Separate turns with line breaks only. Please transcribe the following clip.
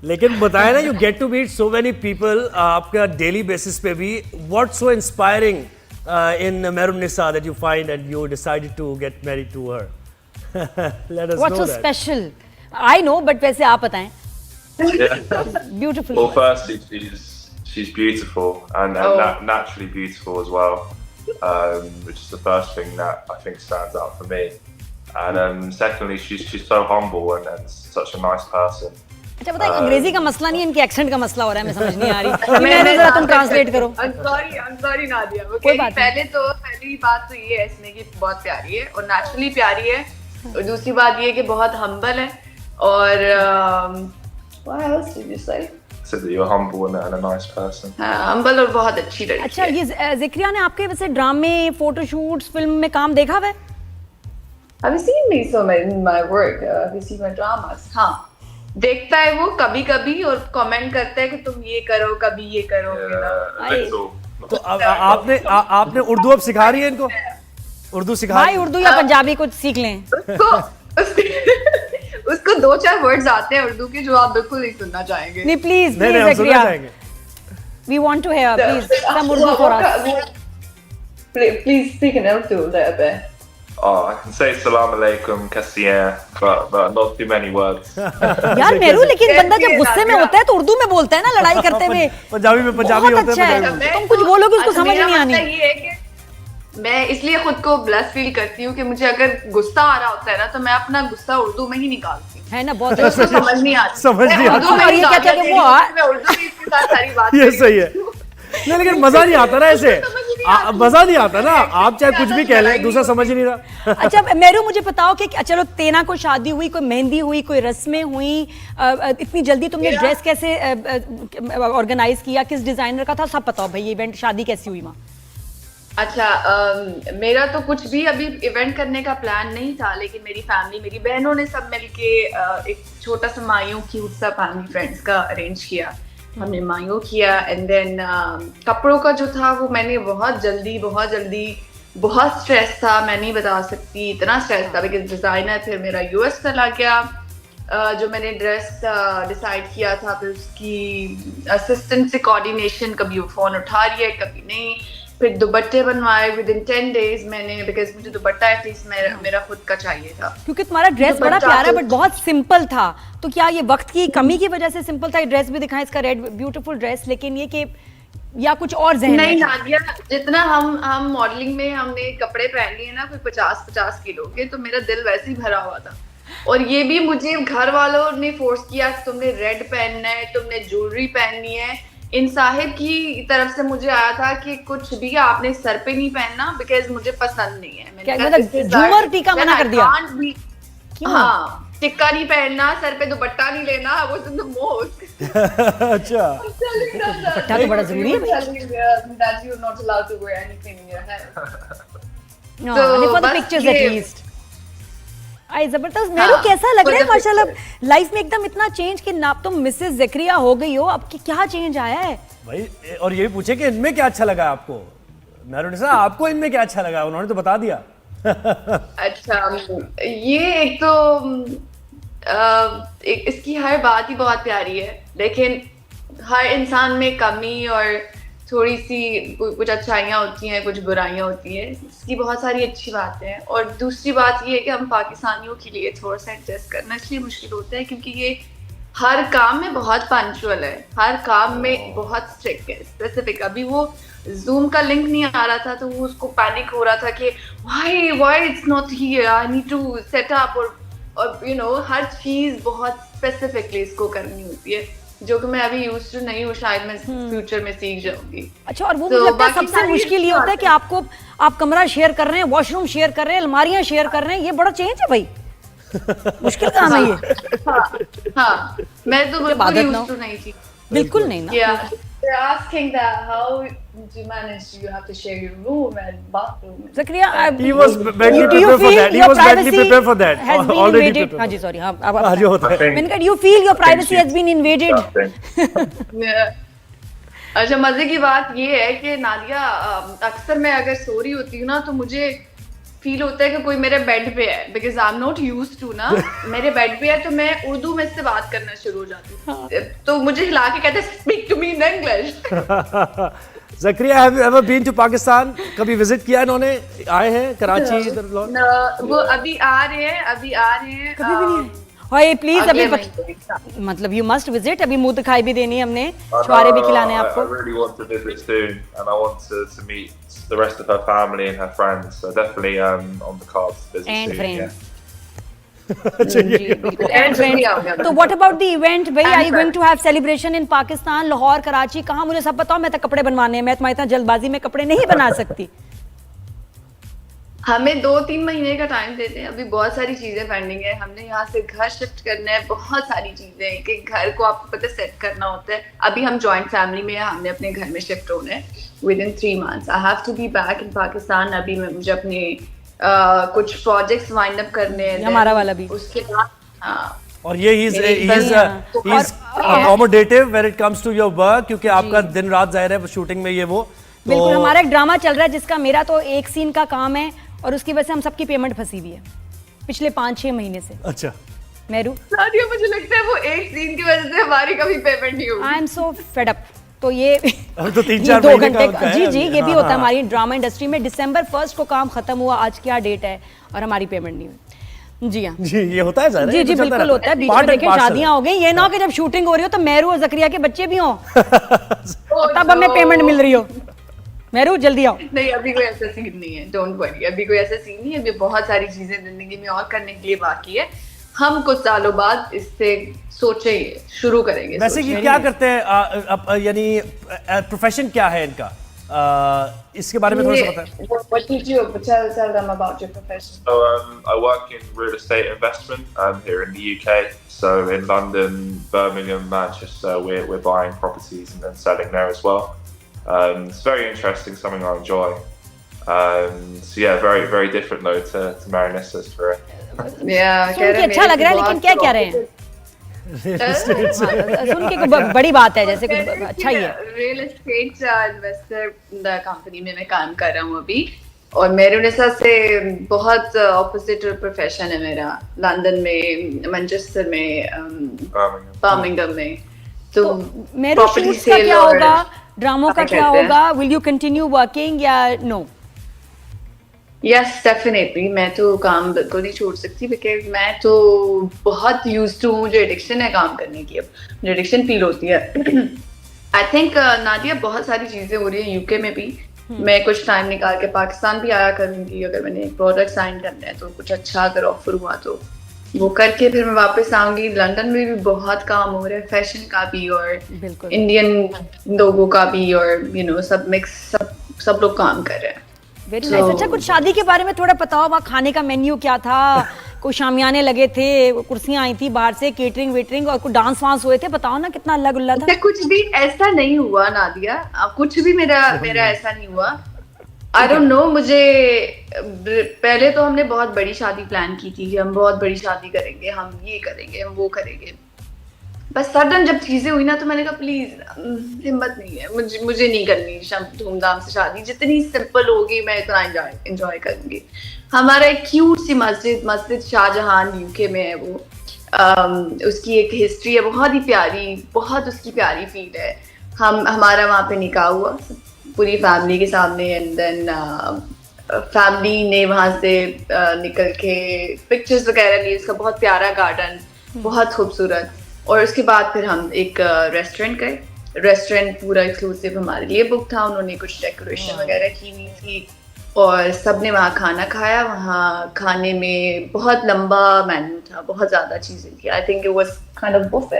लेकिन बताया ना, you get to meet so many people आपका डेली बेसिस पे भी. What so inspiring in Mehrunnisa that you find and you decided to get married to her? Let us know
what's so
that.
Special? I know, but वैसे आप बताएं. Beautiful.
Well, firstly, she's beautiful and naturally beautiful as well, which is the first thing that I think stands out for me. And secondly, she's so humble and such a nice person.
अच्छा बताइए, अंग्रेजी का मसला नहीं है, इनके accent का मसला हो रहा है, मैं समझ नहीं आ रही. मैंने जरा तुम ट्रांसलेट करो.
I'm sorry Nadia.
कोई बात नहीं.
पहली बात तो ये है इसमें कि बहुत प्यारी है और नेचुरली प्यारी है. और दूसरी बात ये है कि बहुत हम्बल है. और what else did you say?
So that you're humble and a nice person.
हाँ, हम्बल और बहुत अच्छी लड़की.
अच्छा, ये ज़िक्रिया ने आपके वैसे ड्रामे, फोटोशूट्स, फिल्म में काम देखा हुआ है?
Have you seen me so much in my work? Have you seen my dramas? हाँ, देखता है वो कभी कभी और कमेंट करता है कि तुम ये करो, कभी ये करो.
Little.
तो आपने उर्दू अब सिखा रही है इनको? उर्दू सिखा
भाई उर्दू या पंजाबी कुछ सीख लें.
उसको 2-4 वर्ड्स आते हैं उर्दू के जो आप बिल्कुल नहीं सुनना चाहेंगे.
नहीं प्लीज
नहीं
प्लीज
हम सुनना
ज़िक्रिया,
चाहेंगे.
We want to hear please some Urdu for us.
Please speak in Urdu a little bit.
Oh, I can say salam alaikum, kassien, but not too many words.
यार मेरू, लेकिन बंदा जब गुस्से में होता है तो उर्दू में बोलता है ना, लड़ाई करते हुए.
पंजाबी में पंजाबी
बहुत
होते
अच्छा
हैं.
है. तुम कुछ बोलोगे उसको समझ नहीं आनी.
ये है कि मैं इसलिए खुद को ब्लेस फील करती हूँ कि मुझे अगर गुस्सा आ रहा होता है ना तो मैं अपना गुस्सा उर्दू में ही निकालती हूँ.
है ना, बहुत
तो उसको समझ नहीं आती.
समझ नहीं आती.
उर्दू में
और ये
ही
क्या
निकालती
कहते हैं,
हूँ,
वो
मैं उर्दू में इसके साथ सारी बात
ये
करी.
सही है. नहीं लेकिन मजा नहीं आता ना ऐसे. मजा नहीं आता ना, आप चाहे कुछ भी कह लें, दूसरा समझ ही नहीं रहा.
अच्छा मेरू, मुझे बताओ कि चलो तेना को शादी हुई, कोई मेहंदी हुई, कोई रस्में हुई, इतनी जल्दी तुमने ड्रेस कैसे ऑर्गेनाइज किया, किस डिजाइनर का था, सब बताओ भाई. ये इवेंट, शादी कैसी हुई माँ?
अच्छा, मेरा तो कुछ भी अभी इवेंट करने का प्लान नहीं था, लेकिन मेरी फैमिली, मेरी बहनों ने सब मिलके एक छोटा सा मायूं क्यूट सा फैमिली फ्रेंड्स का अरेंज किया. हमने मायूं किया एंड देन कपड़ों का जो था वो मैंने बहुत जल्दी बहुत स्ट्रेस था, मैं नहीं बता सकती इतना स्ट्रेस था, बिकॉज डिजाइनर फिर मेरा यूएस चला गया. जो मैंने ड्रेस डिसाइड किया था, फिर उसकी असिस्टेंट से कोऑर्डिनेशन, कभी वो फोन उठा रही है कभी नहीं. फिर दुपट्टे बनवाए विद इन 10 days मैंने, बिकॉज मुझे दुपट्टा एटलीस्ट मेरा खुद का चाहिए था.
क्योंकि तुम्हारा ड्रेस बड़ा प्यारा है बट बहुत सिंपल था, तो क्या ये वक्त की कमी की वजह से सिंपल था? ये ड्रेस भी दिखाएं, इसका रेड ब्यूटीफुल ड्रेस, लेकिन ये कि या कुछ और ज़हन
नहीं
में?
नादिया, जितना हम मॉडलिंग में हमने कपड़े पहन लिए ना, कोई 50 किलो के, तो मेरा दिल वैसे ही भरा हुआ था. और ये भी मुझे घर वालों ने फोर्स किया कि तुमने रेड पहनना है, तुमने ज्वेलरी पहननी है. इन साहिब की तरफ से मुझे आया था कि कुछ भी आपने सर पे नहीं पहनना, बिकॉज मुझे पसंद नहीं है.
क्या मतलब झूमर टीका मना कर दिया?
हाँ, टिक्का नहीं पहनना, सर पे दुपट्टा नहीं लेना, वो तो मोस्ट.
अच्छा,
दुपट्टा तो बड़ा जरूरी है
that you're not allowed to wear anything in your head.
No,
तो
only for the
बस
pictures
ये-
at least. आई जबरदस्त. मेरू, कैसा लग रहा है माशाल्लाह, लाइफ में एकदम इतना चेंज कि ना तुम मिसेस ज़िक्रिया हो गई हो, अब क्या चेंज आया है
भाई? और ये भी पूछे कि इनमें क्या अच्छा लगा आपको? मेहरुन्निसा, आपको इनमें क्या अच्छा लगा? उन्होंने तो बता दिया.
अच्छा, ये एक तो इसकी हर बात ही बहुत प्यारी है, लेकिन हर इंसान में कमी और थोड़ी सी कुछ अच्छाइयाँ होती हैं, कुछ बुराइयाँ होती हैं. इसकी बहुत सारी अच्छी बातें हैं. और दूसरी बात ये है कि हम पाकिस्तानियों के लिए थोड़ा सा एडजस्ट करना इसलिए मुश्किल होता है क्योंकि ये हर काम में बहुत पंक्चुअल है, हर काम में बहुत स्ट्रिक्ट है, स्पेसिफिक. अभी वो जूम का लिंक नहीं आ रहा था तो वो उसको पैनिक हो रहा था कि why it's not here, I need to set up. और यू नो हर चीज़ बहुत स्पेसिफिकली इसको करनी होती है, जो कि मैं अभी यूज्ड टू नहीं हूँ, शायद मैं फ्यूचर में सीख जाऊंगी.
अच्छा, और वो मुझे लगता है सबसे मुश्किल ये होता है कि आप कमरा शेयर कर रहे हैं, वॉशरूम शेयर कर रहे हैं, अलमारियां शेयर कर रहे हैं, ये बड़ा चेंज है भाई. मुश्किल काम है ये.
हाँ, मैं तो बिल्कुल यूज्ड टू नहीं थी.
बिल्कुल नहीं ना.
Yeah, they're asking that how do you manage? You have to share your room and bathroom.
Zakaria,
He was mentally prepared for that. He was mentally prepared for that. Already prepared.
हाँ जी, sorry. हाँ, अब
हाँ, जो होता है.
मैंने कहा, you feel your privacy has been invaded.
Yeah. अच्छा, मजे की बात ये है कि नादिया, अक्सर मैं अगर सो रही होती हूँ ना तो मुझे फील होता है कि कोई मेरे बेड पे है, because I am not used to ना। मेरे बेड पे है तो मैं उर्दू में से बात करना शुरू हो जाती हूँ, तो मुझे हिला के कहते हैं speak to me in English.
Zakaria, have you ever been to Pakistan? कभी विजिट किया इन्होंने? आए हैं कराची इधर लोग?
वो अभी आ रहे हैं
कभी भी नहीं हाय प्लीज अभी मतलब यू मस्ट विजिट, अभी मुंह दिखाई भी देनी है हमने, छुआरे भी खिलाने हैं आपको।
I really want to visit soon, and I want to meet the rest of her family and her friends. So definitely on the cards to visit
and
soon. Yeah.
Friends ji बिल्कुल एंड फ्रेंड्स। तो what about the event भाई, are you going to have celebration in Pakistan, Lahore, Karachi, कहाँ? मुझे सब बताओ, मैं तो कपड़े बनवाने हैं, मैं तुम्हारी इतना जल्दबाजी में कपड़े नहीं बना सकती।
हमें 2-3 महीने का टाइम देते हैं, अभी बहुत सारी चीजें पेंडिंग है। हमने यहाँ से घर शिफ्ट करना है, बहुत सारी चीजें हैं कि घर को आपको पता सेट करना होता है। अभी हम जॉइंट फैमिली में हैं, हमने अपने घर में शिफ्ट होना है within 3 months। I have to be back in Pakistan. अभी मुझे अपने कुछ प्रोजेक्ट्स वाइंड अप करने हैं,
हमारा वाला भी।
उसके बाद हाँ।
और ये he's accommodative when it comes to your work, क्योंकि आपका दिन रात जाहिर है शूटिंग में ये वो।
बिल्कुल, हमारा एक ड्रामा चल रहा है जिसका मेरा तो एक सीन का काम है और उसकी वजह से हम सबकी पेमेंट फंसी हुई है पिछले 5-6 महीने से।
अच्छा
मेरू
नादिया, मुझे लगता है वो एक सीन की वजह से हमारी कभी पेमेंट नहीं हुई।
I am so fed up. तो ये
तो 3-4
2
महीने का
घंटे
होता है
जी
अभी।
ये भी
हाँ,
होता है
हाँ।
हमारी ड्रामा इंडस्ट्री में। December 1 को काम खत्म हुआ, आज क्या डेट है और हमारी पेमेंट नहीं हुई। जी हाँ
जी, ये होता है ज़ाहिर है,
जी
ये
जी
तो चलता
बिल्कुल
रहता
होता है। बीच
Part
में
and
देखें
parcel
शादियां हो गई, ये ना हो कि जब शूटिंग हो रही हो तो मेरू और जकरिया के बच्चे भी हों तब हमें पेमेंट मिल रही हो। मेरू जल्दी आओ।
नहीं, अभी कोई ऐसा सीन नहीं है, डोंट वरी, अभी कोई ऐसा सीन नहीं है। अभी बहुत सारी चीजें जिंदगी में और करने के लिए बाकी है। हम कुछ सालों बाद इससे सोचे शुरू करेंगे।
वैसे कि क्या करते हैं यानी प्रोफेशन क्या है इनका, इसके बारे में थोड़ा सा बताएं।
What did you tell them about your profession?
So I work in real estate investment here in the UK. So in London, Birmingham, Manchester, we're buying properties and then selling there as well. It's very interesting, something I enjoy. So yeah, very very different though to Marinissa's career.
Yeah,
सुन के अच्छा लग रहा है, लेकिन क्या कह रहे हैं? सुन के कोई बड़ी बात है, जैसे कुछ अच्छा ही है।
रियल एस्टेट इन्वेस्टर कंपनी में मैं काम कर रहा हूँ अभी, और मेरुनिसा से बहुत ऑपोजिट प्रोफेशन है मेरा। लंदन में, मैनचेस्टर में, बर्मिंघम में। तो
मेरे शूट्स का क्या होगा, ड्रामों का क्या होगा? विल यू कंटिन्यू वर्किंग या नो?
यस डेफिनेटली, मैं तो काम बिल्कुल नहीं छोड़ सकती, बिकॉज मैं तो बहुत यूज्ड हूँ। मुझे एडिक्शन है काम करने की, अब मुझे एडिक्शन फील होती है। आई थिंक नादिया, बहुत सारी चीजें हो रही हैं यूके में भी। मैं कुछ टाइम निकाल के पाकिस्तान भी आया करूंगी, अगर मैंने एक प्रोडक्ट साइन करना है तो कुछ अच्छा अगर ऑफर हुआ तो वो करके फिर मैं वापस आऊंगी। लंदन में भी बहुत काम हो रहा है, फैशन का भी और इंडियन लोगों का भी, और यू नो सब मिक्स, सब लोग काम कर रहे हैं।
Very nice. अच्छा, कुछ शादी के बारे में थोड़ा बताओ, वहाँ खाने का मेन्यू क्या था? कोई शामियाने लगे थे, कुर्सियां आई थी बाहर से, केटरिंग वेटरिंग, और कुछ डांस वांस हुए थे? बताओ ना कितना अल्लाह गुल्ला था।
कुछ भी ऐसा नहीं हुआ नादिया, कुछ भी मेरा ऐसा नहीं हुआ। आई डोंट नो, मुझे पहले तो हमने बहुत बड़ी शादी प्लान की थी कि हम बहुत बड़ी शादी करेंगे, हम ये करेंगे, हम वो करेंगे। बस सडन जब चीजें हुई ना तो मैंने कहा प्लीज हिम्मत नहीं है, मुझे नहीं करनी धूमधाम से शादी। जितनी सिंपल होगी मैं इतना एंजॉय करूंगी। हमारा एक क्यूट सी मस्जिद शाहजहान यूके में है वो, उसकी एक हिस्ट्री है बहुत ही प्यारी, बहुत उसकी प्यारी फील है। हमारा वहाँ पे निकाह हुआ पूरी फैमिली के सामने, एंड देन फैमिली ने वहाँ से निकल के पिक्चर्स वगैरह लिए। उसका बहुत प्यारा गार्डन, बहुत खूबसूरत। और उसके बाद फिर हम एक रेस्टोरेंट गए। रेस्टोरेंट पूरा एक्सक्लूसिव हमारे लिए बुक था, उन्होंने कुछ डेकोरेशन वगैरह की हुई थी और सबने वहाँ खाना खाया। वहाँ खाने में बहुत लंबा मेन्यू था, बहुत ज़्यादा चीज़ें थी। I think it was kind of buffet.